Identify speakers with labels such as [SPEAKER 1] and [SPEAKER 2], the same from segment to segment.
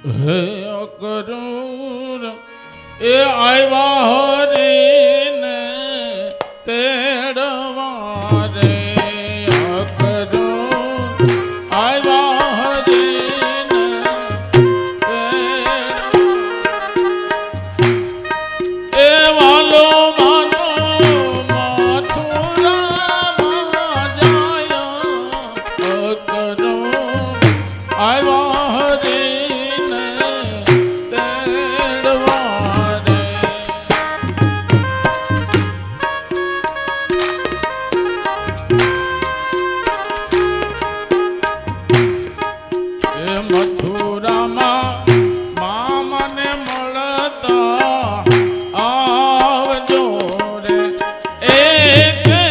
[SPEAKER 1] હે અકરૂર એ આવ્યા હરીને તેડવા રે અકરૂર આવ્યા હરીને એ વાલો માનો મથુરામાં જાય અકરૂર આવ્યા હરીને તેડવા રે એ મથુરામાં મામને મળતા આવજો રે એ છે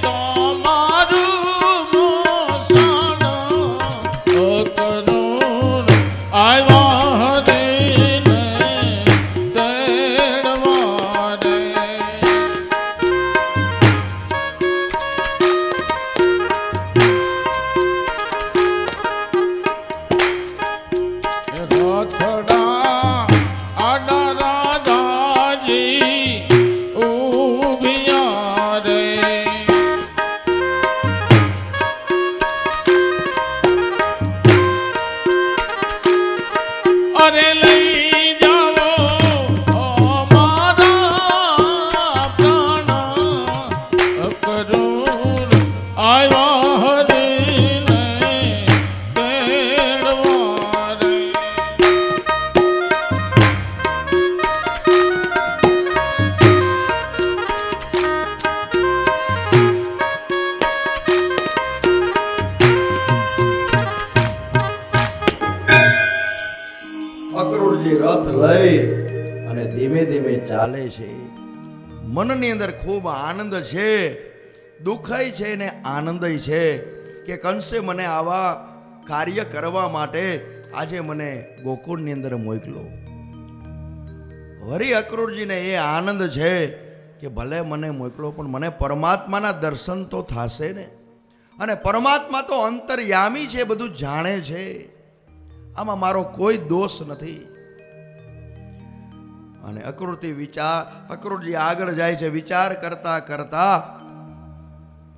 [SPEAKER 1] તમારું મોસાણ અકરૂર આવ્યા હરીને તેડવા રે રથડા આડા રાધાજી ઊભિયા રે અરે લઈ જાઓ અમારા પ્રાણ અકરૂર આવ્યા હરીને તેડવા રે
[SPEAKER 2] અકરૂરજી રથ લઈ અને ધીમે ધીમે ચાલે છે. મનની અંદર ખૂબ આનંદ છે, દુઃખય છે ને આનંદય છે કે કંસે મને આવા કાર્ય કરવા માટે આજે મને ગોકુળની અંદર મોકલો. વળી અકરૂરજીને એ આનંદ છે કે ભલે મને મોકલો પણ મને પરમાત્માના દર્શન તો થશે ને. અને પરમાત્મા તો અંતર્યામી છે, બધું જાણે છે, આમાં મારો કોઈ દોષ નથી. અને અકરૂરજી આગળ જાય છે. વિચાર કરતા કરતા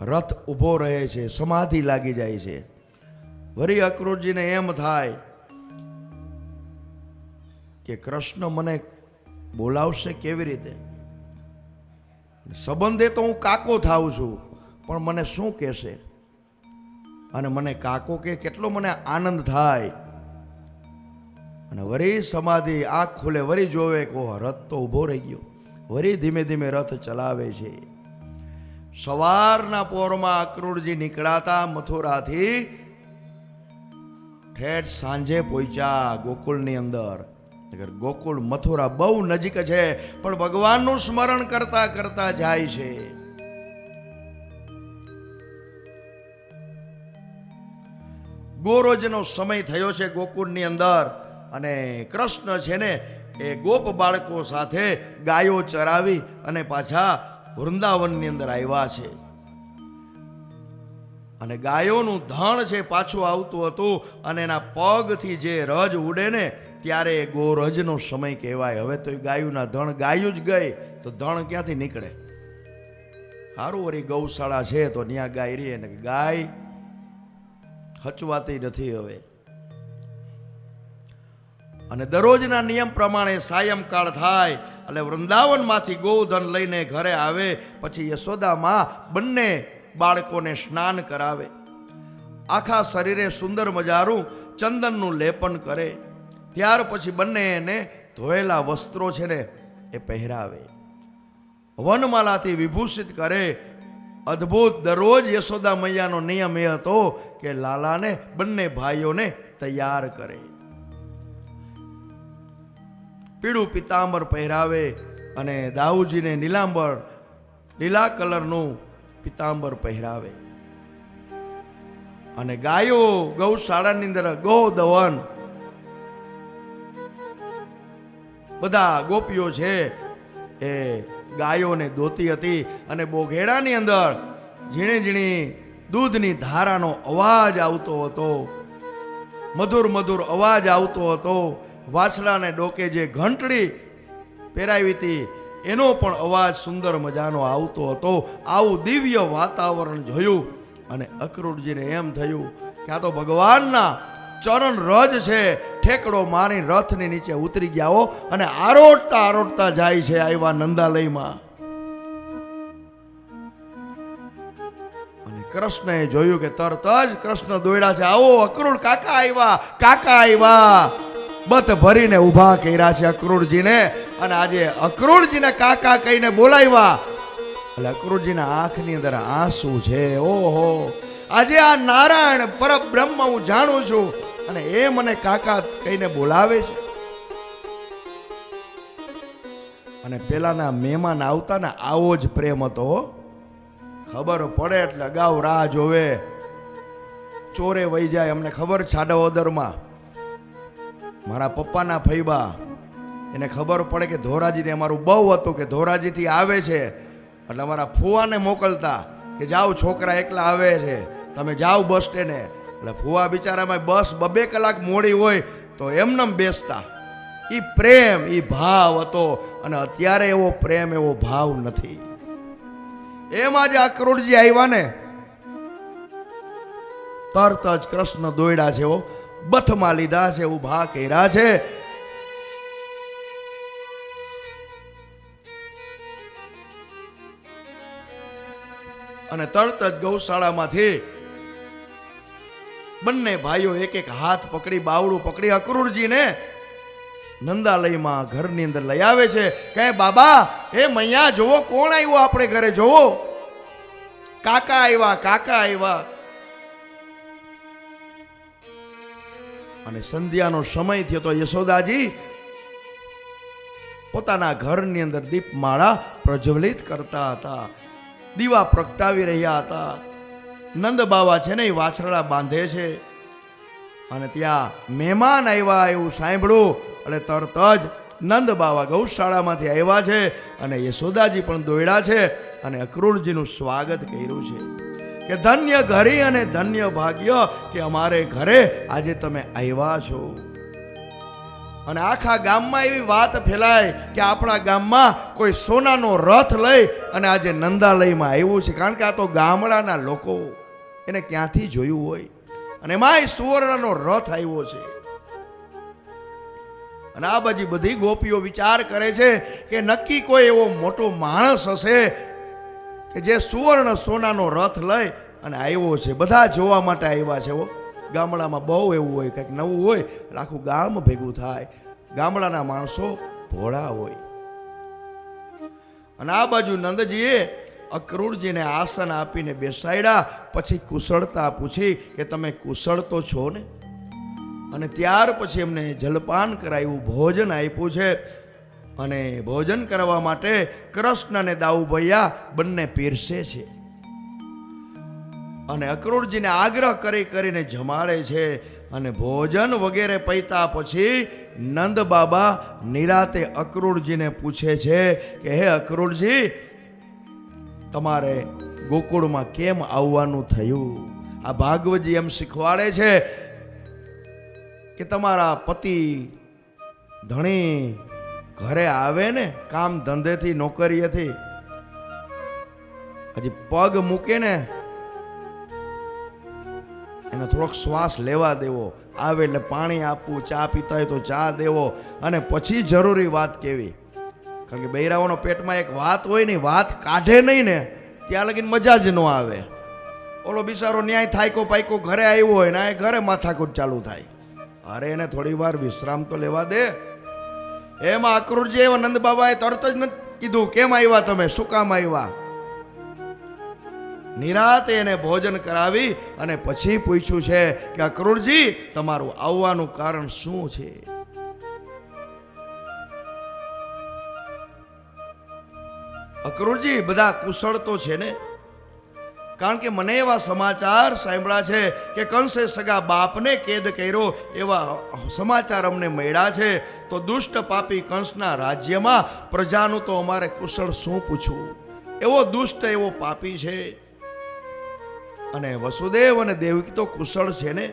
[SPEAKER 2] રથ ઊભો રહે છે, સમાધિ લાગી જાય છે. વળી અકરૂરજીને એમ થાય કે કૃષ્ણ મને બોલાવશે કેવી રીતે? સંબંધે તો હું કાકો થાઉં છું, પણ મને શું કહેશે? અને મને કાકો કે કેટલો મને આનંદ થાય. અને વળી સમાધિ આંખ ખુલે, વળી જોવે કે ઓહ, રથ તો ઊભો રહી ગયો. વળી ધીમે ધીમે રથ ચલાવે છે. સવારના પોરમાં અકરૂરજી નીકળાતા મથુરાથી ઠેઠ સાંજે પહોંચ્યા ગોકુળની અંદર. ગોકુળ મથુરા બહુ નજીક છે, પણ ભગવાનનું સ્મરણ કરતા કરતા જાય છે. ગોરોજનો સમય થયો છે ગોકુળની અંદર. અને કૃષ્ણ છે ને એ ગોપ બાળકો સાથે ગાયો ચરાવી અને પાછા વૃંદાવનની અંદર આવ્યા છે. અને ગાયોનું ધણ છે પાછું આવતું હતું અને એના પગથી જે રજ ઉડે ને ત્યારે ગોરજનો સમય કહેવાય. હવે તો ગાયુંના ધણ ગાયું જ ગઈ તો ધણ ક્યાંથી નીકળે? સારું વળી ગૌશાળા છે તો ત્યાં ગાય રહી, ને ગાય હચવાતી નથી હવે. અને દરરોજના નિયમ પ્રમાણે સાયંકાળ થાય એટલે વૃંદાવનમાંથી ગોધન લઈને ઘરે આવે. પછી યશોદામાં બંને બાળકોને સ્નાન કરાવે, આખા શરીરે સુંદર મજાનું ચંદનનું લેપન કરે. ત્યાર પછી બંનેને ધોયેલા વસ્ત્રો છે ને એ પહેરાવે, વનમાલાથી વિભૂષિત કરે. અદ્ભુત દરરોજ યશોદા મૈયાનો નિયમ એ હતો કે લાલાને બંને ભાઈઓને તૈયાર કરે. પીળું પિતાંબર પહેરાવે અને દાઉજીને લીલા કલરનું પિતાંબર પહેરાવે. અને ગાયો ગૌશાળાની અંદર ગોદવન બધા ગોપીઓ છે એ ગાયોને દોતી હતી. અને બોઘેડાની અંદર ઝીણી ઝીણી દૂધની ધારાનો અવાજ આવતો હતો. મધુર મધુર અવાજ આવતો હતો. વાછડાને ડોકે જે ઘંટડી પહેરાવી હતી એનો પણ અવાજ સુંદર મજાનો આવતો હતો. આવું દિવ્ય વાતાવરણ જોયું અને અક્રૂરજીને એમ થયું કે આ તો ભગવાનના ચરણ રજ છે. ઠેકડો મારી રથની નીચે ઉતરી ગયા હો અને આરોટતા આરોટતા જાય છે. આવ્યા નંદાલયમાં અને કૃષ્ણએ જોયું કે તરત જ કૃષ્ણ દોડ્યા છે. આવો અક્રૂર કાકા આવ્યા, કાકા આવ્યા. બત ભરીને ઊભા કર્યા છે અક્રૂરજીને. અને આજે અક્રૂરજીને કાકા કહીને બોલાવ્યા એટલે અક્રૂરજીના આંખની અંદર આંસુ છે. ઓહો, આજે આ નારાયણ પરબ્રહ્મ હું જાણું છું અને એ મને કાકા કહીને બોલાવે છે. અને પેલાના મહેમાન આવતા ને આવો જ પ્રેમ હતો. ખબર પડે એટલે અગાઉ રાહ જોવે, ચોરે વહી જાય. અમને ખબર છાડાઓદરમાં મારા પપ્પાના ફૈબા, એને ખબર પડે કે ધોરાજીથી અમારું બહુ હતું કે ધોરાજીથી આવે છે એટલે અમારા ફુવાને મોકલતા કે જાઓ છોકરા એકલા આવે છે, તમે જાઓ બસ સ્ટેન્ડે. એટલે ફુવા બિચારામાં બસ 2 કલાક મોડી હોય તો એમનેમ બેસતા. એ પ્રેમ, એ ભાવ હતો. અને અત્યારે એવો પ્રેમ, એવો ભાવ નથી. એમ આજે અક્રૂરજી આવ્યા ને તરત જ કૃષ્ણ દોડ્યા છે. બથમાં લીધા છે, ઊભા કર્યા છે. અને તરત જ ગૌશાળામાંથી બંને ભાઈઓ એક એક હાથ પકડી, બાવડું પકડી અક્રૂરજીને નંદાલયમાં ઘરની અંદર લઈ આવે છે. કહે બાબા, એ મૈયા જોવો કોણ આવ્યું આપણે ઘરે, જોવો કાકા આવ્યા, કાકા આવ્યા. અને સંધ્યાનો સમય થયો તો યશોદાજી પોતાના ઘરની અંદર દીપમાળા પ્રજ્વલિત કરતા હતા, દીવા પ્રગટાવી રહ્યા હતા. નંદ બાવા છે ને એ વાછરડા બાંધે છે. અને ત્યાં મહેમાન આવ્યા એવું સાંભળ્યું એટલે તરત જ નંદ બાવા ગૌશાળામાંથી આવ્યા છે અને યશોદાજી પણ દોડ્યા છે અને અક્રૂરજીનું સ્વાગત કર્યું છે કે ધન્ય ઘરી અને ધન્ય ભાગ્ય કે અમારે ઘરે આજે તમે આવ્યા છો. અને આખા ગામમાં એવી વાત ફેલાય કે આપણા ગામમાં કોઈ સોનાનો રથ લઈ અને આજે નંદાલયમાં આવ્યું છે. કારણ કે આ તો ગામડાના લોકો, એને ક્યાંથી જોયું હોય. અને એમાંય સુવર્ણનો રથ આવ્યો છે. અને આ બાજુ બધી ગોપીઓ વિચાર કરે છે કે નક્કી કોઈ એવો મોટો માણસ હશે કે જે સુવર્ણ સોનાનો રથ લઈ અને આવ્યો છે. બધા જોવા માટે આવ્યા છે. ગામડામાં બહુ એવું હોય, કંઈક નવું હોય એટલે આખું ગામ ભેગું થાય. ગામડાના માણસો ભોળા હોય. અને આ બાજુ નંદજીએ અક્રૂરજીને આસન આપીને બેસાડ્યા. પછી કુશળતા પૂછી કે તમે કુશળ તો છો ને. અને ત્યાર પછી એમને જલપાન કરાવ્યું, ભોજન આપ્યું છે. અને ભોજન કરવા માટે કૃષ્ણ અને દાઉભૈયા બંને પીરસે છે. અને અક્રૂરજીને આગ્રહ કરીને જમાડે છે. અને ભોજન વગેરે પૈતા પછી નંદ બાબા નિરાતે અક્રૂરજીને પૂછે છે કે હે અક્રૂરજી, તમારે ગોકુળમાં કેમ આવવાનું થયું? આ ભાગવતજી એમ શીખવાડે છે કે તમારા પતિ ધણી ઘરે આવે ને કામ ધંધેથી, નોકરીએથી, હજી પગ મૂકે ને એને થોડોક શ્વાસ લેવા દેવો. આવે એટલે પાણી આપવું, ચા પીતા હોય તો ચા દેવો. અને પછી જરૂરી વાત કેવી. કારણ કે બૈરાઓનો પેટમાં એક વાત હોય ને, વાત કાઢે નહીં ને ત્યાં લગીને મજા જ ન આવે. ઓલો બિચારો ન્યાય થાયકો પાયકો ઘરે આવ્યો હોય ને આ ઘરે માથાકૂટ ચાલુ થાય. અરે એને થોડી વાર વિશ્રામ તો લેવા દે. એમાં અક્રૂરજી નંદ બાબાએ તરત જ નથી કીધું કેમ આવ્યા તમે, શું કામ આવ્યા. નિરાતે એને ભોજન કરાવી અને પછી પૂછ્યું છે કે અક્રૂરજી, તમારું આવવાનું કારણ શું છે? અક્રૂરજી, બધા કુશળ તો છે ને? કારણ કે મને એવા સમાચાર સાંભળ્યા છે કે કંસે સગા બાપને કેદ કર્યો, એવા સમાચાર અમને મળ્યા છે. તો દુષ્ટ પાપી કંસના રાજ્યમાં પ્રજાનું તો અમારે કુશળ શું પૂછવું? એવો દુષ્ટ, એવો પાપી છે. અને વસુદેવ અને દેવકી તો કુશળ છે ને.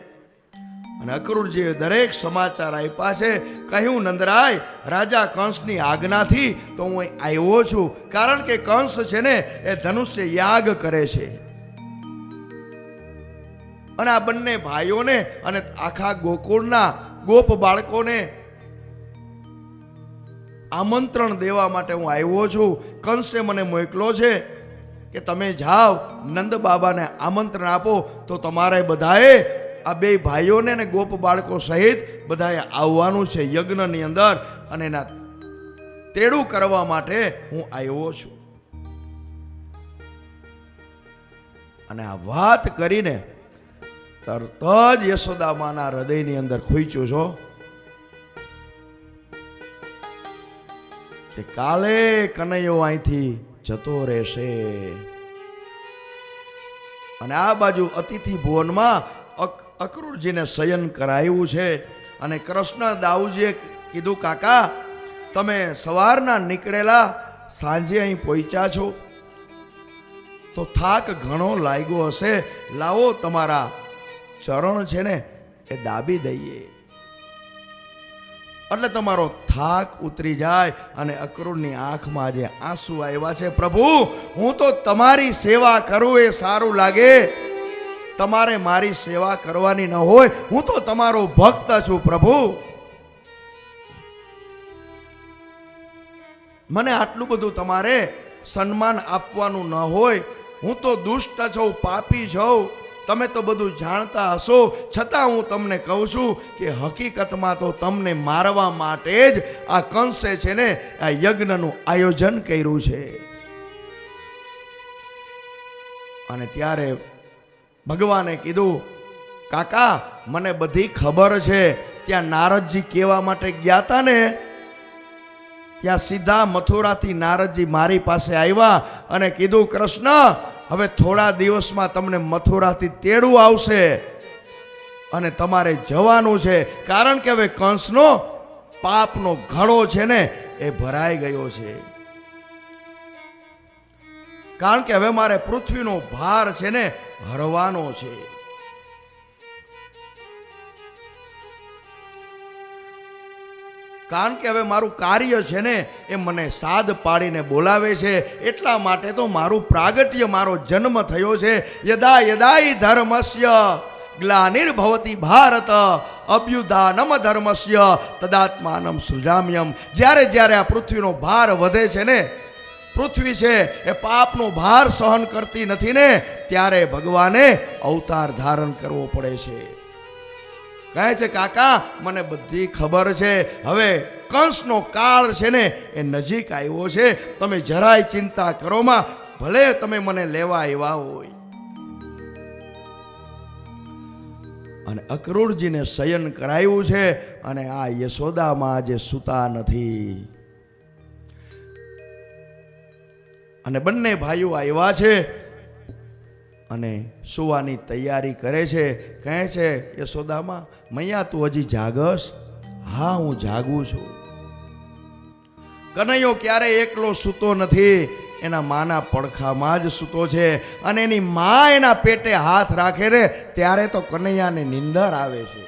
[SPEAKER 2] અને અક્રૂરજીએ દરેક સમાચાર આપ્યા છે. કહ્યું, નંદરાય, રાજા કંસની આજ્ઞાથી તો હું અહીં આવ્યો છું, કારણ કે કંસ છે ને એ ધનુષ્ય યાગ કરે છે. અને આ બંને ભાઈઓને અને આખા ગોકુળના ગોપ બાળકોને આમંત્રણ દેવા માટે હું આવ્યો છું. કંસે મને મોકલો છે કે તમે જાઓ નંદ બાબાને આમંત્રણ આપો, તો તમારે બધાએ આ બે ભાઈઓને ને ગોપ બાળકો સહિત બધાએ આવવાનું છે યજ્ઞની અંદર, અને એના તેડું કરવા માટે હું આવ્યો છું. અને આ વાત કરીને તરત જ યશોદામાના હૃદયની અંદર ખૂંચ્યું છો કે કાલે કનૈયો અહીંથી જતો રહેશે. અને આ બાજુ અતિથિ ભુવનમાં અક્રૂરજીને શયન કરાયું છે. અને કૃષ્ણ દાઉજીએ કીધું, કાકા તમે સવારના નીકળેલા સાંજે અહીં પહોંચ્યા છો તો થાક ઘણો લાગ્યો હશે, લાવો તમારા ચરણ છે ને એ દાબી દઈએ એટલે તમારો થાક ઉતરી જાય. અને અક્રૂરની આંખમાં આજે આંસુ આવ્યા છે. પ્રભુ, હું તો તમારી સેવા કરું એ સારું લાગે, તમારે મારી સેવા કરવાની ન હોય, હું તો તમારો ભક્ત છું. પ્રભુ, મને આટલું બધું તમારે સન્માન આપવાનું ન હોય, હું તો દુષ્ટ છું, પાપી છું, તમે તો બધું જાણતા હશો, છતાં હું તમને કહું છું કે હકીકતમાં તો તમને મારવા માટે જ આ કંસે છે ને આ યજ્ઞનું આયોજન કર્યું છે. અને ત્યારે ભગવાને કીધું, કાકા મને બધી ખબર છે. ત્યાં નારદજી કહેવા માટે ગયા હતા ને, ત્યાં સીધા મથુરાથી નારદજી મારી પાસે આવ્યા અને કીધું, કૃષ્ણ, હવે થોડા દિવસમાં તમને મથુરાથી તેડું આવશે અને તમારે જવાનું છે, કારણ કે હવે કંસનો પાપનો ઘડો છે ને એ ભરાઈ ગયો છે. કારણ કે હવે મારે પૃથ્વીનો ભાર છે ને હરવાનો છે. કારણ કે હવે મારું કાર્ય છે ને એ મને સાદ પાડીને બોલાવે છે, એટલા માટે તો મારું પ્રાગટ્ય, મારો જન્મ થયો છે. યદા યદાઈ ધર્મસ્ય ગ્લાનિર્ભવતી ભારત અભ્યુદાનમ ધર્મસ્ય તદાત્માનમ સૃજામ્યમ. જ્યારે જ્યારે આ પૃથ્વીનો ભાર વધે છે ને, પૃથ્વી છે એ પાપનો ભાર સહન કરતી નથી ને, ત્યારે ભગવાને અવતાર ધારણ કરવો પડે છે. કહે છે, કાકા મને બધી ખબર છે, હવે કંસનો કાળ છે ને એ નજીક આવ્યો છે, તમે જરાય ચિંતા કરોમાં, ભલે તમે મને લેવા આવ્યા હોય. અને અક્રૂરજીને શયન કરાયું છે. અને આ યશોદામાં આજે સૂતા નથી. અને બંને ભાઈઓ આવ્યા છે અને સુવાની તૈયારી કરે છે. કહે છે, યશોદામાં, મૈયા તું હજી જાગસ? હા, હું જાગું છું. કનૈયો ક્યારેય એકલો સૂતો નથી, એના માના પડખામાં જ સૂતો છે. અને એની મા એના પેટે હાથ રાખે ને ત્યારે તો કનૈયાને નિંદર આવે છે.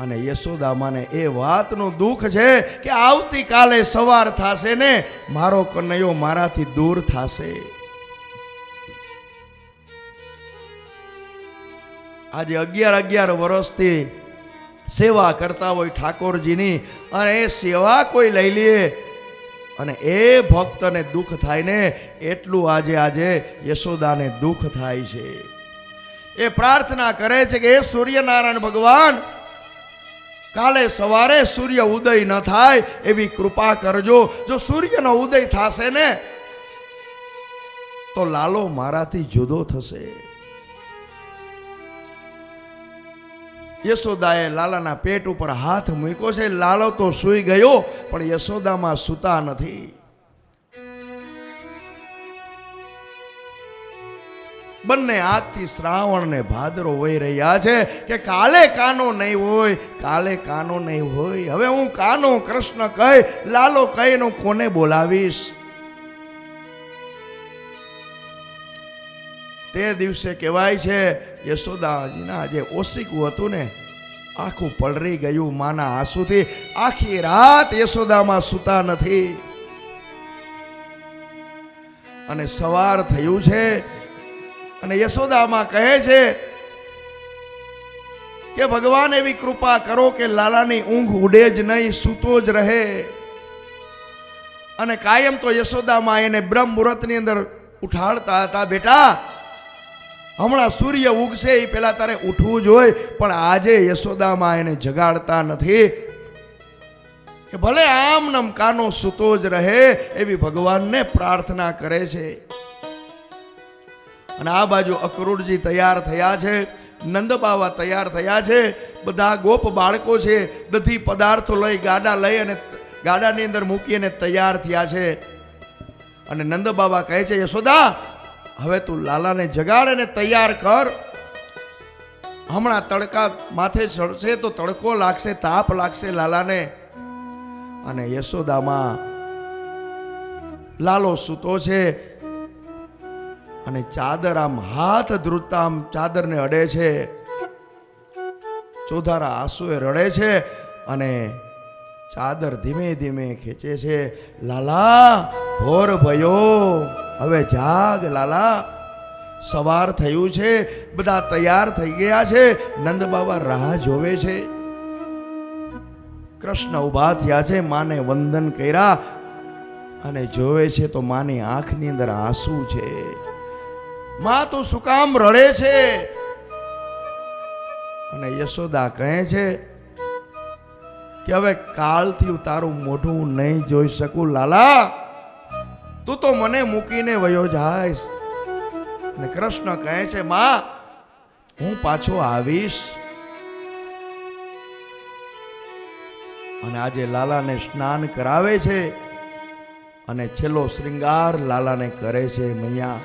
[SPEAKER 2] અને યશોદામાને એ વાતનું દુઃખ છે કે આવતીકાલે સવાર થશે ને મારો કનૈયો મારાથી દૂર થશે. આજે 11 વર્ષથી સેવા કરતા હોય ઠાકોરજીની, અને એ સેવા કોઈ લઈ લે અને એ ભક્તને દુઃખ થાય ને, એટલું આજે યશોદાને દુઃખ થાય છે. એ પ્રાર્થના કરે છે કે હે સૂર્યનારાયણ ભગવાન, કાલે સવારે સૂર્ય ઉદય ન થાય એવી કૃપા કરજો. જો સૂર્યનો ઉદય થશે ને તો લાલો મારાથી જુદો થશે. યશોદાએ લાલાના પેટ ઉપર હાથ મૂક્યો છે. લાલો તો સૂઈ ગયો, પણ યશોદામાં સૂતા નથી. બંને આજથી શ્રાવણ ને ભાદરો વહી રહ્યા છે કે કાલે કાનો નહીં હોય, કાલે કાનો નહીં હોય. હવે હું કાનો કૃષ્ણ કહી, લાલો કહીને કોને બોલાવીશ? તે દિવસે કહેવાય છે યશોદાજીના જે ઓશિકું હતું ને આખું પલળી ગયું માના આંસુથી. આખી રાત યશોદામાં સૂતા નથી. અને સવાર થયું છે અને યશોદામાં કહે છે કે ભગવાન એવી કૃપા કરો કે લાલાની ઊંઘ ઉડે જ નહીં, સૂતો જ રહે. અને કાયમ તો યશોદામાં એને બ્રહ્મ મુહૂર્તની અંદર ઉઠાડતા હતા, બેટા હમણાં સૂર્ય ઉગશે એ પેલા તારે ઉઠવું જોઈએ. પણ આજે યશોદામાં એને જગાડતા નથી કે ભલે આમ નમ કાનો સૂતો જ રહે, એવી ભગવાનને પ્રાર્થના કરે છે. અને આ બાજુ અક્રૂરજી તૈયાર થયા છે, નંદ બાવા તૈયાર થયા છે, બધા ગોપ બાળકો છે, બધી પદાર્થો લઈ ગાડા લઈ અને ગાડાની અંદર મૂકીને તૈયાર થયા છે. અને નંદ બાબા કહે છે યશોદા હવે તું લાલાને જગાડ અને તૈયાર કર. હમણાં તડકા માથે ચડશે તો તડકો લાગશે, તાપ લાગશે લાલાને. અને યશોદામાં લાલો સૂતો છે અને ચાદર આમ હાથ ધ્રુજતા આમ ચાદરને અડે છે, ચોધારા આંસુએ રડે છે અને ચાદર ધીમે ધીમે ખેંચે છે. લાલા ભોર ભયો, હવે જાગ લાલા, સવાર થયું છે, બધા તૈયાર થઈ ગયા છે. નંદ બાબા રાહ જોવે છે. કૃષ્ણ ઉભા થયા છે, માને વંદન કર્યા અને જોવે છે તો માની આંખની અંદર આંસુ છે. માં તું શું કામ રડે છે? અને યશોદા કહે છે કે હવે કાલથી હું તારું મોઢું નહીં જોઈ શકું લાલા, તું તો મને મૂકીને વયો જાય. અને કૃષ્ણ કહે છે માં હું પાછો આવીશ. અને આજે લાલાને સ્નાન કરાવે છે અને છેલ્લો શ્રૃંગાર લાલાને કરે છે. મૈયા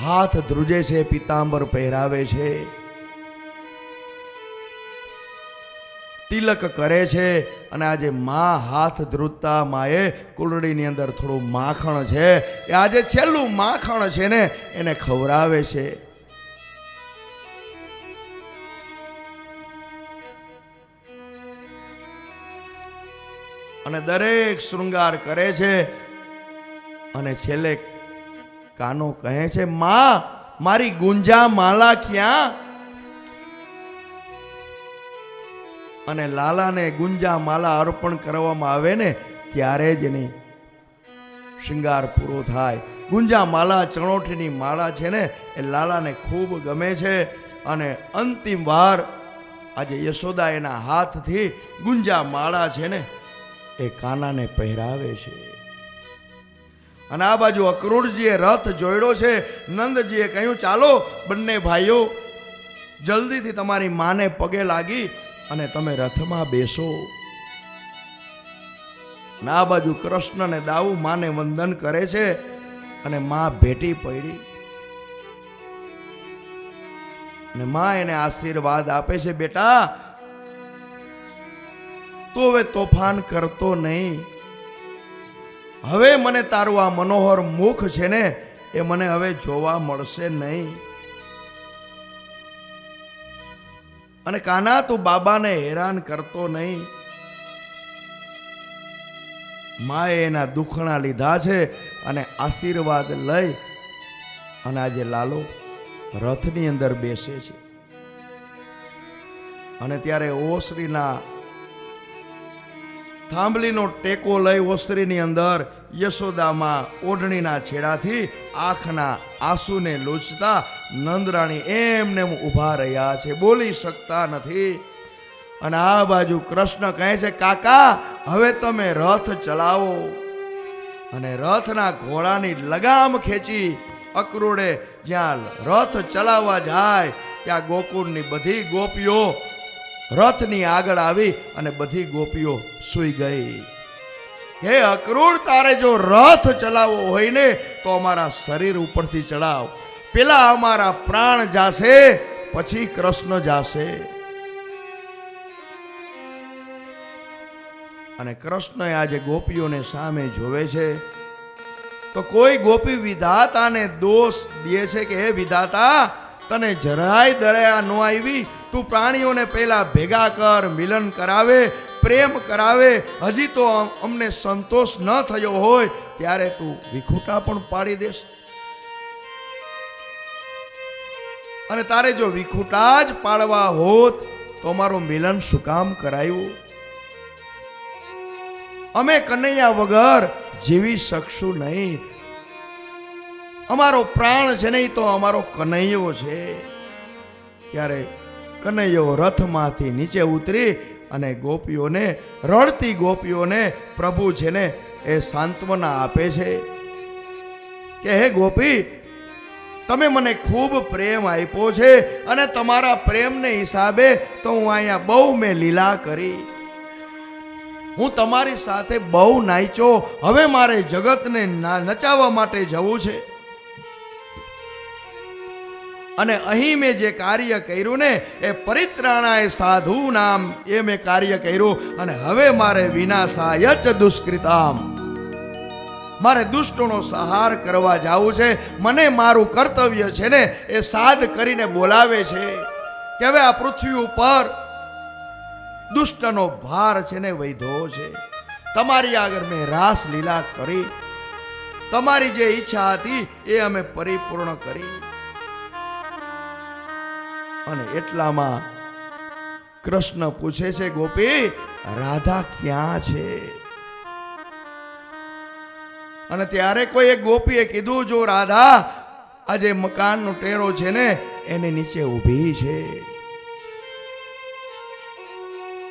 [SPEAKER 2] હાથ ધ્રુજે છે, પીતાંબર પહેરાવે છે, તિલક કરે છે. અને આજે માં હાથ ધ્રુજતા માએ કુલડીની અંદર થોડું માખણ છે, એ આજે છેલ્લું માખણ છે ને એને ખવડાવે છે. અને દરેક શૃંગાર કરે છે. અને છેલ્લે કાનો કહે છે માં મારી ગુંજા માલા ક્યાં? અને લાલાને ગુંજા માલા અર્પણ કરવામાં આવે ને ત્યારે જ એની શૃંગાર પૂરો થાય. ગુંજા માલા ચણોઠીની માળા છે ને એ લાલાને ખૂબ ગમે છે. અને અંતિમ વાર આજે યશોદા એના હાથથી ગુંજા માળા છે ને એ કાનાને પહેરાવે છે. અને આ બાજુ અક્રૂરજીએ રથ જોડ્યો છે. નંદજીએ કહ્યું ચાલો બંને ભાઈઓ જલ્દીથી તમારી માને પગે લાગી અને તમે રથમાં બેસો. અને આ બાજુ કૃષ્ણ ને દાઉ માને વંદન કરે છે અને માં ભેટી પડી. અને માં એને આશીર્વાદ આપે છે બેટા તું હવે તોફાન કરતો નહીં, હવે મને તારું આ મનોહર મુખ છે ને એ મને હવે જોવા મળશે નહીં. અને કાના તું બાબાને હેરાન કરતો નહીં. માએ એના દુખણા લીધા છે અને આશીર્વાદ લઈ અને આજે લાલો રથની અંદર બેસે છે. અને ત્યારે ઓસરીના થાંભલીનો ટેકો લઈ ઓસરીની અંદર યશોદામાં ઓઢણીના છેડાથી આંખના આંસુને લૂછતા નંદરાણી એમને ઊભા રહ્યા છે, બોલી શકતા નથી. અને આ બાજુ કૃષ્ણ કહે છે કાકા હવે તમે રથ ચલાવો. અને રથના ઘોડાની લગામ ખેંચી અક્રૂરે જ્યાં રથ ચલાવવા જાય ત્યાં ગોકુળની બધી ગોપીઓ રથની આગળ આવી અને બધી ગોપીઓ સૂઈ ગઈ. હે અક્રૂર તારે જો રથ ચલાવવો હોય ને તો અમારા શરીર ઉપરથી ચડાવ, પેલા અમારા પ્રાણ જાશે પછી કૃષ્ણ જાશે. અને કૃષ્ણ આજે ગોપીઓને સામે જોવે છે તો કોઈ ગોપી વિધાતાને દોષ દે છે કે હે વિધાતા, તને જરાય દયા ન આવી? તું પ્રાણીઓને પહેલા ભેગા કર, મિલન કરાવે, પ્રેમ કરાવે, હજી તો અમને સંતોષ ન થયો હોય ત્યારે તું વિખૂટા પણ પાડી દેશ. અને તારે જો વિખૂટા જ પાડવા હોત તો અમારું મિલન શું કામ કરાયું? અમે કનૈયા વગર જીવી શકશું નહીં. અમારો પ્રાણ છે નહીં તો અમારો કનૈયો છે. ત્યારે કનૈયો રથમાંથી નીચે ઉતરી અને ગોપીઓને, રડતી ગોપીઓને પ્રભુ છે ને એ સાંત્વના આપે છે કે હે ગોપી, તમે મને ખૂબ પ્રેમ આપ્યો છે અને તમારા પ્રેમને હિસાબે તો હું અહીંયા બહુ મેં લીલા કરી. હું તમારી સાથે બહુ નાચ્યો. હવે મારે જગતને નચાવવા માટે જવું છે. અને અહીં મેં જે કાર્ય કર્યું ને એ પરિત્રાણાય સાધુ નામ, એ મેં કાર્ય કર્યું. અને હવે મારે વિનાશાય ચ દુષ્કૃતામ, મારે દુષ્ટોનો સહાર કરવા જાવું છે. મને મારું કર્તવ્ય છે ને એ સાધ કરીને બોલાવે છે કે હવે આ પૃથ્વી ઉપર દુષ્ટનો ભાર છે ને વૈધો છે. તમારી આગળ મેં રાસ લીલા કરી. તમારી જે ઈચ્છા હતી એ અમે પરિપૂર્ણ કરી. અને એટલામાં કૃષ્ણ પૂછે છે, ગોપી રાધા ક્યાં છે? અને ત્યારે કોઈ એક ગોપીએ કીધું, જો રાધા આજે મકાનનો ટેરો છે ને એની નીચે ઊભી છે.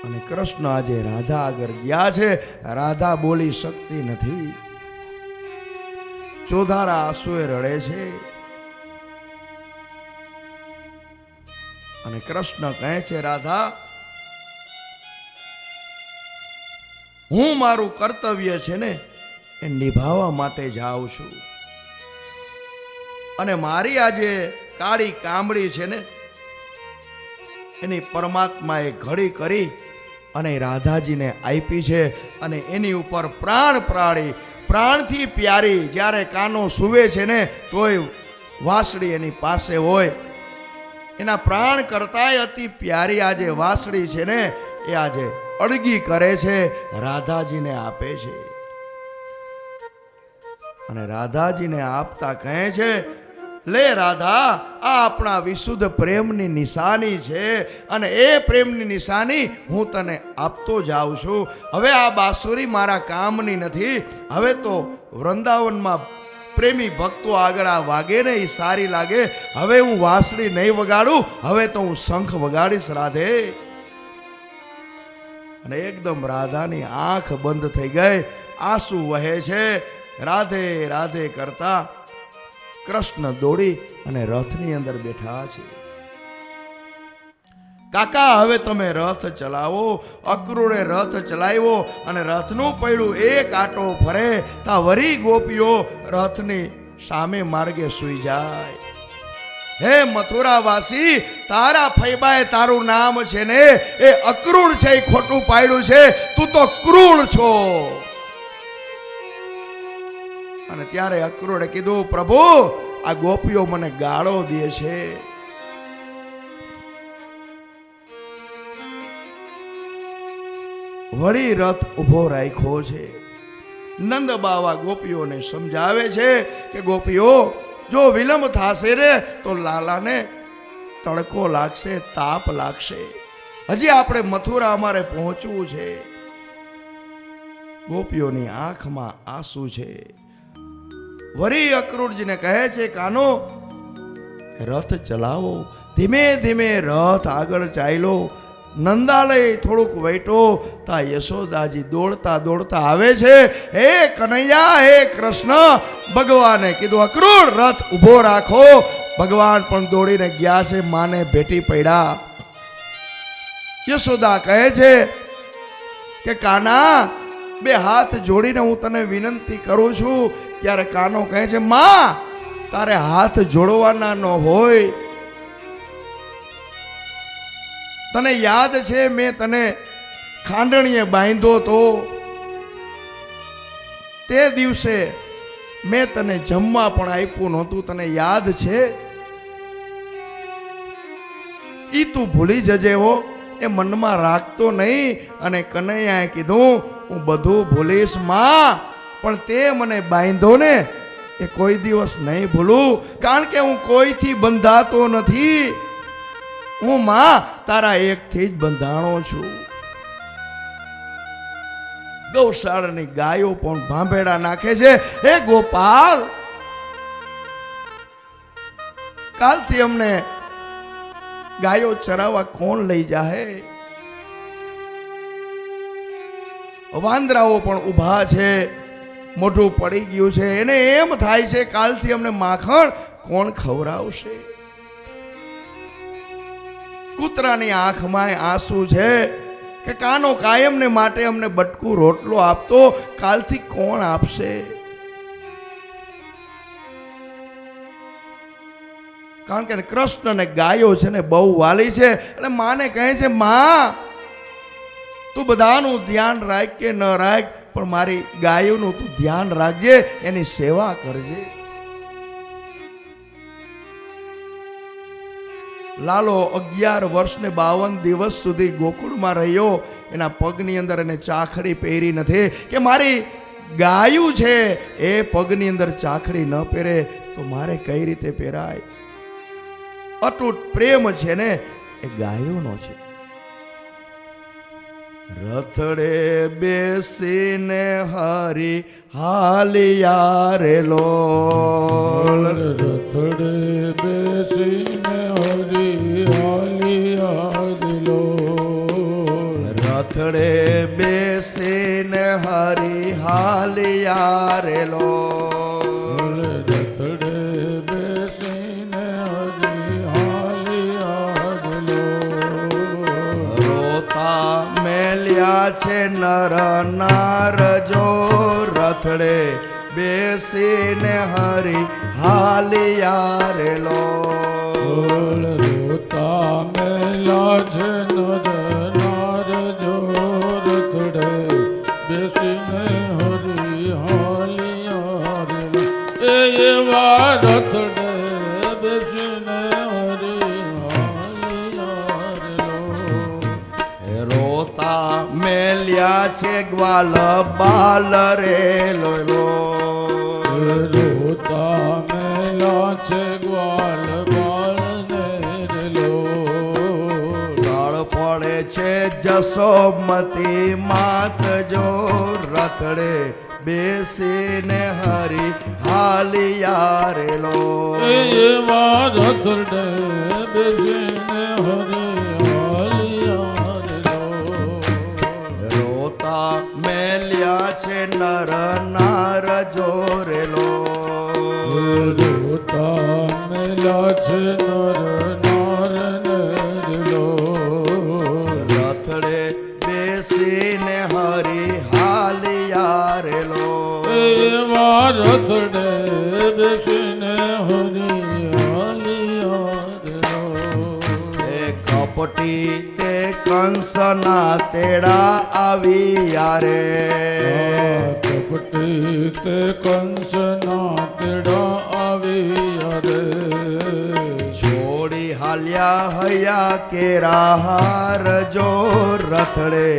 [SPEAKER 2] અને કૃષ્ણ આજે રાધા આગળ ગયા છે. રાધા બોલી શકતી નથી, ચોધારા આંસુએ રડે છે. અને કૃષ્ણ કહે છે, રાધા, હું મારું કર્તવ્ય છે ને એ નિભાવવા માટે જાઉં છું. અને મારી આજે કાળી કામળી છે ને એની પરમાત્માએ ઘડી કરી અને રાધાજીને આપી છે. અને એની ઉપર પ્રાણ પ્રાણી, પ્રાણથી પ્યારી, જ્યારે કાનો સુવે છે ને તોય વાસળી એની પાસે હોય. એના પ્રાણ કરતાંય અતિ પ્યારી આજે વાસળી છે ને એ આજે અડગી કરે છે, રાધાજીને આપે છે. અને રાધાજીને આપતા કહે છે, લે રાધા, આ આપણા વિશુદ્ધ પ્રેમની નિશાની છે અને એ પ્રેમની નિશાની હું તને આપતો જાઉં છું. હવે આ બાંસુરી મારા કામની નથી. હવે તો વૃંદાવનમાં પ્રેમી ભક્તો આગળ આ વાગે ને એ સારી લાગે. હવે હું વાંસળી નહીં વગાડું, હવે તો હું શંખ વગાડીશ રાધે. અને એકદમ રાધાની આંખ બંધ થઈ ગઈ, આંસુ વહે છે. રાધે રાધે કરતા કૃષ્ણ દોડી અને રથની અંદર બેઠા છે. કાકા હવે તમે રથ ચલાવો. અક્રૂરે રથ ચલાવ્યો અને રથનું પૈડું એક આટો ફરે તા વરી ગોપીઓ રથની સામે માર્ગે સૂઈ જાય. હે મથુરાવાસી, તારા ફૈબાએ તારું નામ છે ને એ અક્રૂર છે, એ ખોટું પાડ્યું છે. તું તો ક્રૂર છો. અને ત્યારે અક્રૂરે કીધું, પ્રભુ આ ગોપીઓ મને ગાળો દે છે. વળી રથ ઉભો રાખ્યો છે. નંદ બાવા ગોપીઓને સમજાવે છે કે ગોપીઓ, જો વિલંબ થશે ને તો લાલાને તડકો લાગશે, તાપ લાગશે. હજી આપણે મથુરા અમારે પહોંચવું છે. ગોપીઓની આંખમાં આંસુ છે. વરી અક્રૂરજીને કહે છે, કાનો રથ ચલાવો. ધીમે ધીમે રથ આગળ ચાલ્યો. નંદાલય થોડુંક વૈટો તા યશોદાજી દોડતા દોડતા આવે છે. હે કનૈયા, હે કૃષ્ણ. ભગવાને કીધું, અક્રૂર રથ ઉભો રાખો. ભગવાન પણ દોડીને ગયા છે, માને ભેટી પડ્યા. યશોદા કહે છે કે કાના, બે હાથ જોડીને હું તને વિનંતી કરું છું. ત્યારે કાનો કહે છે, માં તારે હાથ જોડવાના ન હોય. તને યાદ છે મેં તને ખાંડણીએ બાંધ્યો તો તે દિવસે મેં તને જમવા પણ આપ્યું નહોતું, તને યાદ છે? ઈ તું ભૂલી જજે હો, એ મનમાં રાખતો નહીં. અને કનૈયાએ કીધું હું બધું ભૂલીશ માં, પણ તે મને બાંધ્યો ને એ કોઈ દિવસ નહીં ભૂલું, કારણ કે હું કોઈથી બંધાતો નથી. હું માં તારા એકથી જ બંધાણો છું. ગૌશાળાની ગાયો પણ ભાંભેડા નાખે છે. હે ગોપાલ, કાલથી અમને ગાયો ચરાવવા કોણ લઈ જાહે? વાંદરાઓ પણ ઊભા છે, મોઢું પડી ગયું છે, એને એમ થાય છે કાલથી અમને માખણ કોણ ખવડાવશે? કૂતરાની આંખમાં આંસુ છે કે કાનો કાયમને માટે અમને બટકું રોટલો આપતો, કાલથી કોણ આપશે? કારણ કે કૃષ્ણ ને ગાયો છે ને બહુ વાલી છે. એટલે માને કહે છે માં તું બધાનું ધ્યાન રાખ કે ન રાખ, પણ મારી ગાયોનું તું ધ્યાન રાખજે, એની સેવા કરજે. લાલો 11 વર્ષ ને 52 દિવસ સુધી ગોકુળમાં રહ્યો. એના પગની અંદર એને ચાખડી પહેરી નથી કે મારી ગાયું છે એ પગની અંદર ચાખડી ન પહેરે તો મારે કઈ રીતે પહેરાય? અતૂટ પ્રેમ છે ને એ ગાયોનો છે. રથડે બેસીને હરી હાલિયા રે લોલ,
[SPEAKER 1] રથડે બેસીને હરી હાલિયા રે લોલ,
[SPEAKER 2] રથડે બેસીને હરી હાલિયા રે લોલ,
[SPEAKER 1] રથડે બેસીને હરી હાલિયા રે લોલ.
[SPEAKER 2] રોતા મેલ્યા છે નર નાર જો, રથડે બેસીને હરી હાલિયા રે લોલ,
[SPEAKER 1] રોતા મેલા છે નર નાર જો, રથડે બેસીને હરી હાલિયા રે લોલ. એવા રથડે બેસીને હરી હાલિયા રે લોલ.
[SPEAKER 2] રોતા મેલ્યા છે ગ્વાલ બાલ રે લોલ,
[SPEAKER 1] રોતા મેલા છે ગ્વાલ બાલ ને રે લોલ.
[SPEAKER 2] ગાળ પડે છે જસોમતી માત જો, રથડે બેસીને હરી હાલિયા રે લોલ,
[SPEAKER 1] એવા રથડે બેસીને હરી હાલિયા રે લોલ.
[SPEAKER 2] રોતા મેલ્યા છે નર નાર જો રે લોલ,
[SPEAKER 1] રોતા મેલા છે નર નાર ને રે લોલ.
[SPEAKER 2] રથડે બેસીને હરી હાલિયા રે લોલ,
[SPEAKER 1] એવા રથડે બેસીને હરી હાલિયા રે લોલ.
[SPEAKER 2] એ કપટી તે કંસના તેડા આવ્યા રે,
[SPEAKER 1] કપટી તે કંસના તેડા આવ્યા રે,
[SPEAKER 2] છોડી હાલ્યા હૈયા કેરા હાર જો, રથડે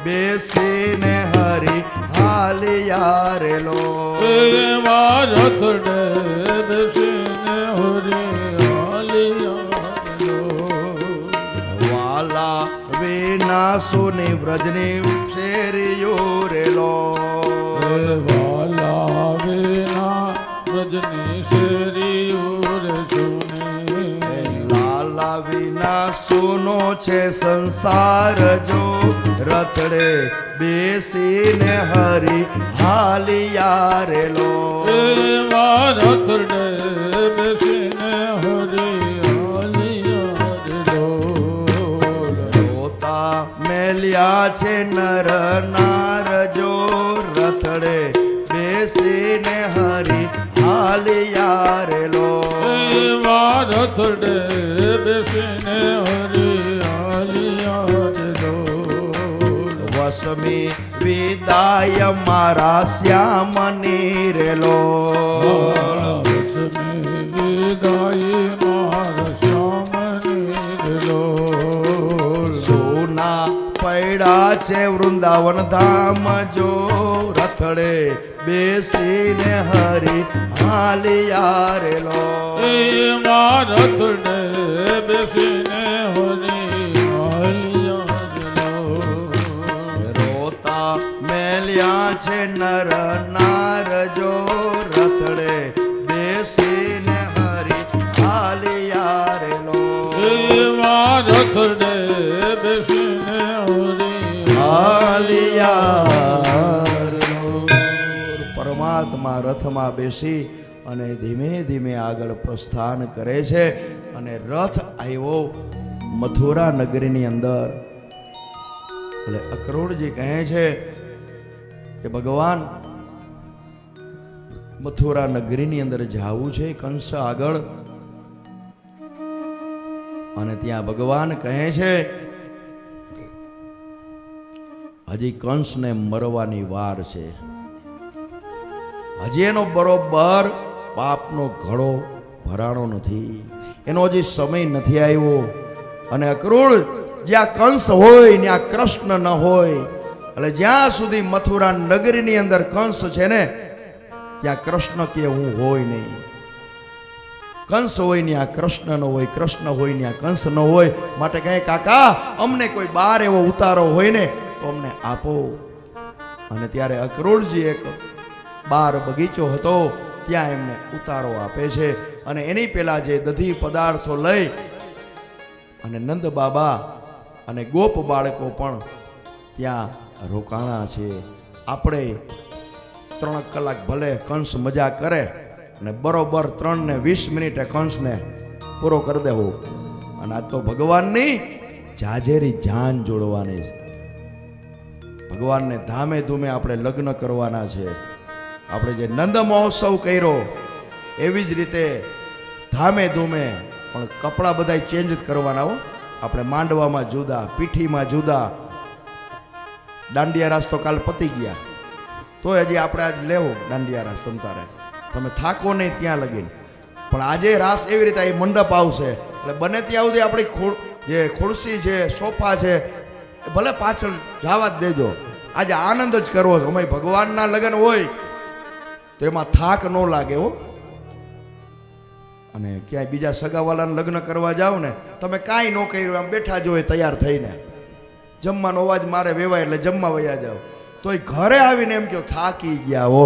[SPEAKER 2] બેસીને હરી હાલિયા રે લોલ,
[SPEAKER 1] એવા રથડે બેસીને હરી હાલિયા રે લોલ.
[SPEAKER 2] વાલા વિના સુની વ્રજની શેરીઓ રે લોલ,
[SPEAKER 1] વાલા વિના વ્રજની શેરીઓ રે સુને,
[SPEAKER 2] લાલા વિના સુનો છે સંસાર જો, રથડે બેસીને હરી હાલિયા રે લોલ,
[SPEAKER 1] એવા રથડે બેસીને હરી હાલિયા રે લોલ.
[SPEAKER 2] રોતા મેલ્યા છે નર નાર જો, રથડે બેસીને હરી હાલિયા રે લોલ,
[SPEAKER 1] એવા રથડે બેસીને હરી હાલિયા રે લોલ.
[SPEAKER 2] વસમી વિદા વિદાય મારા શ્યામની રેલો
[SPEAKER 1] વિદાય મારા શ્યામની ડોલ
[SPEAKER 2] સોના પૈડા છે વૃંદાવન ધામ જો રથડે બેસીને હરી હાલિયા રેલો
[SPEAKER 1] એ મારા રથડે બેસીને હરી હાલિયા
[SPEAKER 2] રોતા મેલ્યા છે નર નાર જો રથડે બેસીને હરી હાલિયા રેલો
[SPEAKER 1] એ મારા રથડે બેસીને હરી
[SPEAKER 2] હાલિયા રેલો. પરમાત્મા રથમાં બેસી અને ધીમે ધીમે આગળ પ્રસ્થાન કરે છે અને રથ આવ્યો મથુરા નગરીની અંદર. એટલે અક્રૂરજી કહે છે કે ભગવાન મથુરા નગરીની અંદર જવું છે કંસ આગળ. અને ત્યાં ભગવાન કહે છે હજી કંસને મરવાની વાર છે, હજી એનો બરોબર પાપનો ઘડો ભરાણો નથી, એનો હજી સમય નથી આવ્યો. અને અક્રૂર જ્યાં કંસ હોય ત્યાં કૃષ્ણ ન હોય. એટલે જ્યાં સુધી મથુરા નગરીની અંદર કંસ છે ને ત્યાં કૃષ્ણ કે હું હોય નહીં. કંસ હોય ત્યાં કૃષ્ણ ન હોય, કૃષ્ણ હોય ત્યાં કંસ ન હોય. માટે કહે કાકા અમને કોઈ બાર એવો ઉતારો હોય ને તો અમને આપો. અને ત્યારે અક્રૂરજી એક બાર બગીચો હતો ત્યાં એમને ઉતારો આપે છે. અને એની પેલા જે દધી પદાર્થો લઈ અને નંદ બાબા અને ગોપ બાળકો પણ ત્યાં રોકાણા છે. આપણે 3 કલાક ભલે કંસ મજા કરે અને બરોબર 3:20 કંસને પૂરો કરી દેવો. અને આ તો ભગવાનની જાજેરી જાન જોડવાની છે. ભગવાનને ધામે ધૂમે આપણે લગ્ન કરવાના છે. આપણે જે નંદ મહોત્સવ કર્યો એવી જ રીતે ધામે ધૂમે પણ કપડાં બધા ચેન્જ કરવાના હો. આપણે માંડવામાં જુદા, પીઠીમાં જુદા. દાંડિયા રાસ તો કાલ પતી ગયા, તોય હજી આપણે આજ લેવો દાંડિયા રાસ. તમતારે તમે થાકો નહીં ત્યાં લગીને. પણ આજે રાસ એવી રીતે એ મંડપ આવશે એટલે બને ત્યાં સુધી આપણી જે ખુરશી છે, સોફા છે, એ ભલે પાછળ જવા જ દેજો. આજે આનંદ જ કરવો છે. અમે ભગવાનના લગ્ન હોય તો એમાં થાક ન લાગે હો. અને ક્યાંય બીજા સગાવાલાને લગ્ન કરવા જાઓ ને તમે કાંઈ ન કર્યું, આમ બેઠા જ હોય તૈયાર થઈને, જમવાનો અવાજ મારે વેવાય એટલે જમવા વયા જાઓ, તોય ઘરે આવીને એમ કહો થાકી ગયા હો.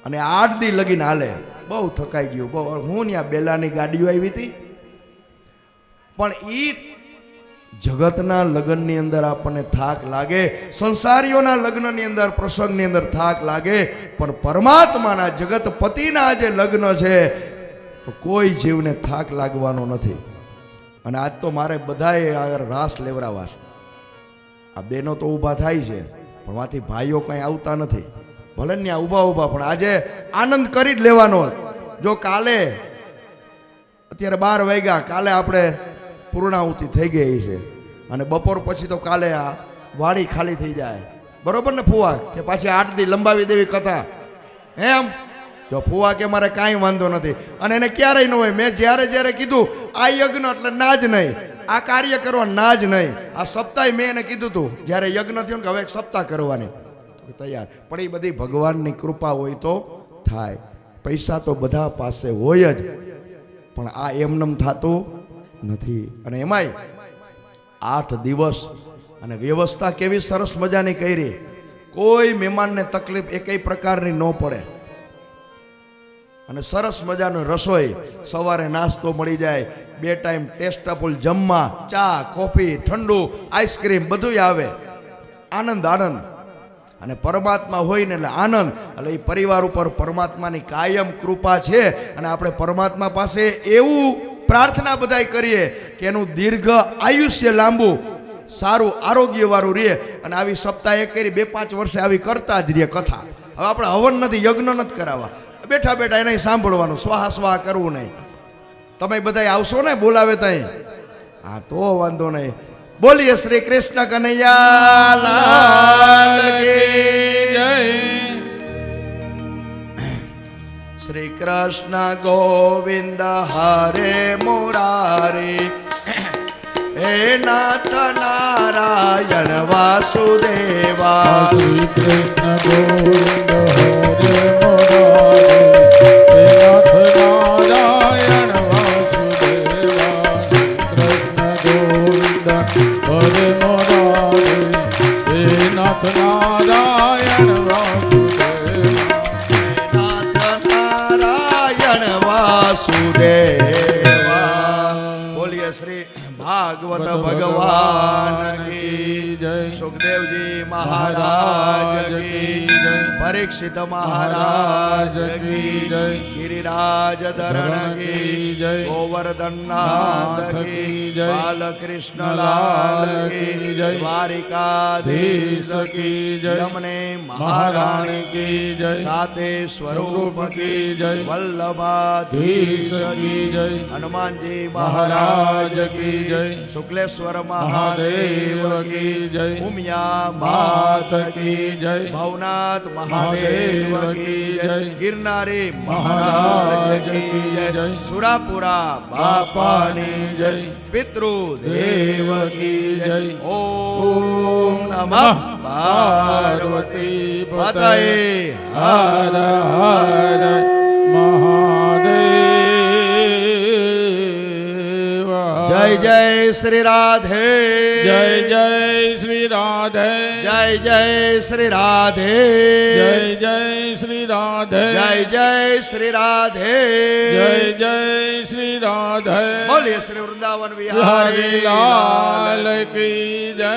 [SPEAKER 2] અને 8 દી લગીને હાલે, બહુ થકાઈ ગયું. બહુ હું ત્યાં બેલાની ગાડીઓ આવી હતી. પણ ઈ જગતના લગ્નની અંદર આપણને થાક લાગે, સંસારીઓના લગ્નની અંદર, પ્રસંગની અંદર થાક લાગે, પણ પરમાત્માના જગતપતિના જે લગ્ન છે તો કોઈ જીવને થાક લાગવાનો નથી. અને આજ તો મારે બધાએ આગળ રાસ લેવડાવવા છે. આ બહેનો તો ઊભા થાય છે પણ માંથી ભાઈઓ કંઈ આવતા નથી. ભલે ને ઊભા ઊભા પણ આજે આનંદ કરી જ લેવાનો. જો કાલે અત્યારે 12 વાગ્યા, કાલે આપણે પૂર્ણાહુતિ થઈ ગઈ છે અને બપોર પછી તો કાલે આ વાડી ખાલી થઈ જાય, બરોબર ને ફુવા? કે પાછી 8 દી લંબાવી દેવી કથા એમ? જો ફુવા કે મારે કાંઈ વાંધો નથી અને એને ક્યારેય ન હોય. મેં જ્યારે કીધું આ યજ્ઞ એટલે ના જ નહીં, આ કાર્ય કરવા ના જ નહીં. આ સપ્તાહ મેં એને કીધું હતું જ્યારે યજ્ઞ થયો ને કે હવે એક સપ્તાહ કરવાની તૈયાર. પણ એ બધી ભગવાનની કૃપા હોય તો થાય. પૈસા તો બધા પાસે હોય જ, પણ આ એમનેમ થતું નથી. અને એમાંય 8 દિવસ અને વ્યવસ્થા કેવી સરસ મજાની કરી. કોઈ મહેમાનને તકલીફ એકેય પ્રકારની ન પડે. અને સરસ મજાનું રસોઈ, સવારે નાસ્તો મળી જાય, 2 ટાઈમ ટેસ્ટેબલ જમવા, ચા, કોફી, ઠંડુ, આઈસ્ક્રીમ બધું આવે. આનંદ આનંદ. અને પરમાત્મા હોય ને એટલે આનંદ. એટલે એ પરિવાર ઉપર પરમાત્માની કાયમ કૃપા છે. અને આપણે પરમાત્મા પાસે એવું પ્રાર્થના બધાય કરીએ કે એનું દીર્ઘ આયુષ્ય લાંબુ, સારું આરોગ્ય વાળું રહે. અને આવી સપ્તાહ એક કરી 2-5 વર્ષે આવી કરતા જ રહે કથા. હવે આપણે હવન નથી, યજ્ઞ નથી કરાવવા, બેઠા બેઠા એને સાંભળવાનું, સ્વાહા સ્વાહા કરવું નહીં. તમે બધા આવશો ને બોલાવે ત્યાં? હા તો વાંધો નહીં. બોલીએ શ્રી કૃષ્ણ કનૈયા લાલ કી
[SPEAKER 1] જય
[SPEAKER 2] શ્રી કૃષ્ણ ગોવિંદ હરે મુરારી હે નાથ નારાયણ વાસુદેવા
[SPEAKER 1] શ્રી કૃષ્ણ ગોવિંદ હરે મુરારી હે નાથ નારાયણ વાસુદેવા કૃષ્ણ ગોવિંદ હરે મુરારી હે નાથ નારાયણ
[SPEAKER 2] વાસુદેવા બોલીએ શ્રી ભાગવત ભગવાન કી
[SPEAKER 1] જય
[SPEAKER 2] સુખદેવજી મહારાજ કી
[SPEAKER 1] જય
[SPEAKER 2] પરીક્ષિત મહારાજ કી
[SPEAKER 1] જય
[SPEAKER 2] ગિરિરાજ ધરણ કી
[SPEAKER 1] જય
[SPEAKER 2] ગોવર્ધનનાથ કી
[SPEAKER 1] જય
[SPEAKER 2] બાલકૃષ્ણ લાલ કી
[SPEAKER 1] જય
[SPEAKER 2] દ્વારિકાધીશ કી
[SPEAKER 1] જય
[SPEAKER 2] યમને
[SPEAKER 1] મહારાણી કી જય
[SPEAKER 2] સાતે સ્વરૂપ કી
[SPEAKER 1] જય
[SPEAKER 2] વલ્લભાધીશ કી
[SPEAKER 1] જય
[SPEAKER 2] હનુમાનજી
[SPEAKER 1] મહારાજ કી જય
[SPEAKER 2] શુક્લેશ્વર
[SPEAKER 1] મહાદેવ
[SPEAKER 2] મહાદેવ
[SPEAKER 1] કી જય
[SPEAKER 2] ઉમિયા
[SPEAKER 1] માત
[SPEAKER 2] માત
[SPEAKER 1] કી જય
[SPEAKER 2] ભવનાથ મહાદેવ કી જય ગિરનારી
[SPEAKER 1] મહારાજ
[SPEAKER 2] મહારાજ કી જય સુરાપુરા
[SPEAKER 1] બાપાની જય
[SPEAKER 2] પિતૃ
[SPEAKER 1] દેવ કી જય
[SPEAKER 2] ઓમ નમઃ પાર્વતી પતયે
[SPEAKER 1] હર હર મહાદેવ
[SPEAKER 2] જય જય શ્રી રાધે
[SPEAKER 1] જય જય શ્રી રાધે
[SPEAKER 2] જય જય શ્રી રાધે
[SPEAKER 1] જય જય શ્રી રાધે
[SPEAKER 2] જય જય શ્રી રાધે
[SPEAKER 1] જય જય શ્રી રાધે
[SPEAKER 2] બોલીએ શ્રી વૃંદાવન
[SPEAKER 1] હરિ
[SPEAKER 2] વિહારી
[SPEAKER 1] લાલ કી જય